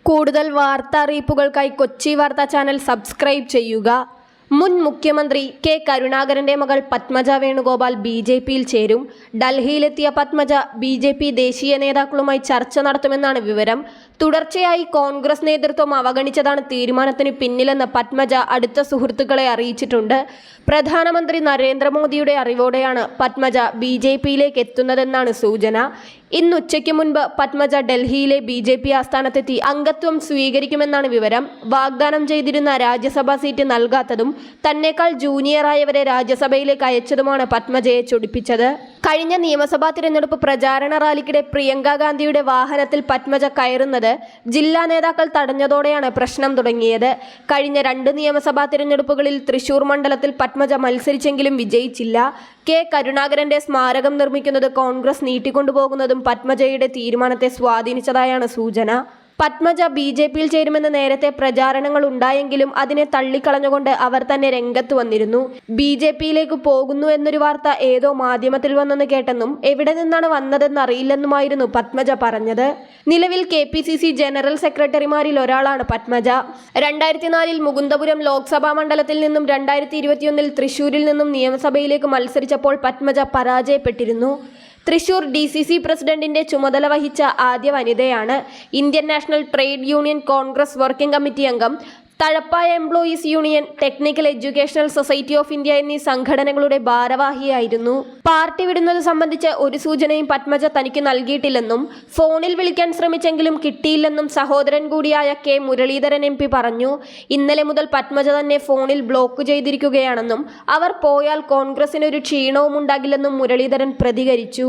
കൂടുതൽ വാർത്താ അറിയിപ്പുകൾക്കായി കൊച്ചി വാർത്താ ചാനൽ സബ്സ്ക്രൈബ് ചെയ്യുക. മുൻ മുഖ്യമന്ത്രി കെ കരുണാകരന്റെ മകൾ പത്മജ വേണുഗോപാൽ ബി.ജെ.പിയിൽ ചേരും. ഡൽഹിയിലെത്തിയ പത്മജ ബി.ജെ.പി ദേശീയ നേതാക്കളുമായി ചർച്ച നടത്തുമെന്നാണ് വിവരം. തുടർച്ചയായി കോൺഗ്രസ് നേതൃത്വം അവഗണിച്ചതാണ് തീരുമാനത്തിന് പിന്നിലെന്ന് പത്മജ അടുത്ത സുഹൃത്തുക്കളെ അറിയിച്ചിട്ടുണ്ട്. പ്രധാനമന്ത്രി നരേന്ദ്രമോദിയുടെ അറിവോടെയാണ് പത്മജ ബി.ജെ.പിയിലേക്ക് എത്തുന്നതെന്നാണ് സൂചന. ഇന്നുച്ചയ്ക്ക് മുൻപ് പത്മജ ഡൽഹിയിലെ ബി.ജെ.പി ആസ്ഥാനത്തെത്തി അംഗത്വം സ്വീകരിക്കുമെന്നാണ് വിവരം. വാഗ്ദാനം ചെയ്തിരുന്ന രാജ്യസഭാ സീറ്റ് നൽകാത്തതും തന്നെക്കാൾ ജൂനിയറായവരെ രാജ്യസഭയിലേക്ക് അയച്ചതുമാണ് പത്മജയെ ചൊടിപ്പിച്ചത്. കഴിഞ്ഞ നിയമസഭാ തിരഞ്ഞെടുപ്പ് പ്രചാരണ റാലിക്കിടെ പ്രിയങ്ക ഗാന്ധിയുടെ വാഹനത്തിൽ പത്മജ കയറുന്നത് ജില്ലാ നേതാക്കൾ തടഞ്ഞതോടെയാണ് പ്രശ്നം തുടങ്ങിയത്. കഴിഞ്ഞ 2 നിയമസഭാ തിരഞ്ഞെടുപ്പുകളിൽ തൃശൂർ മണ്ഡലത്തിൽ പത്മജ മത്സരിച്ചെങ്കിലും വിജയിച്ചില്ല. കെ കരുണാകരന്റെ സ്മാരകം നിർമ്മിക്കുന്നത് കോൺഗ്രസ് നീട്ടിക്കൊണ്ടുപോകുന്നതും പത്മജയുടെ തീരുമാനത്തെ സ്വാധീനിച്ചതായാണ് സൂചന. പത്മജ ബി.ജെ.പിയിൽ ചേരുമെന്ന് നേരത്തെ പ്രചാരണങ്ങൾ ഉണ്ടായെങ്കിലും അതിനെ തള്ളിക്കളഞ്ഞുകൊണ്ട് അവർ തന്നെ രംഗത്ത് വന്നിരുന്നു. ബി.ജെ.പിയിലേക്ക് പോകുന്നു എന്നൊരു വാർത്ത ഏതോ മാധ്യമത്തിൽ വന്നെന്ന് കേട്ടെന്നും എവിടെ നിന്നാണ് വന്നതെന്ന് അറിയില്ലെന്നുമായിരുന്നു പത്മജ പറഞ്ഞത്. നിലവിൽ കെ.പി.സി.സി ജനറൽ സെക്രട്ടറിമാരിൽ ഒരാളാണ് പത്മജ. 2004 മുകുന്ദപുരം ലോക്സഭാ മണ്ഡലത്തിൽ നിന്നും 2021 തൃശൂരിൽ നിന്നും നിയമസഭയിലേക്ക് മത്സരിച്ചപ്പോൾ പത്മജ പരാജയപ്പെട്ടിരുന്നു. തൃശൂർ ഡി.സി.സി പ്രസിഡന്റിന്റെ ചുമതല വഹിച്ച ആദ്യ വനിതയാണ്. Indian national trade union congress working committee അംഗം, തഴപ്പായ employees union, technical educational society of India എന്നീ സംഘടനകളുടെ ഭാരവാഹിയായിരുന്നു. പാർട്ടി വിടുന്നത് സംബന്ധിച്ച് ഒരു സൂചനയും പത്മജ തനിക്ക് നൽകിയിട്ടില്ലെന്നും ഫോണിൽ വിളിക്കാൻ ശ്രമിച്ചെങ്കിലും കിട്ടിയില്ലെന്നും സഹോദരൻ കൂടിയായ കെ മുരളീധരൻ എം.പി പറഞ്ഞു. ഇന്നലെ മുതൽ പത്മജ തന്നെ ഫോണിൽ ബ്ലോക്ക് ചെയ്തിരിക്കുകയാണെന്നും അവർ പോയാൽ കോൺഗ്രസിനൊരു ക്ഷീണവും ഉണ്ടാകില്ലെന്നും മുരളീധരൻ പ്രതികരിച്ചു.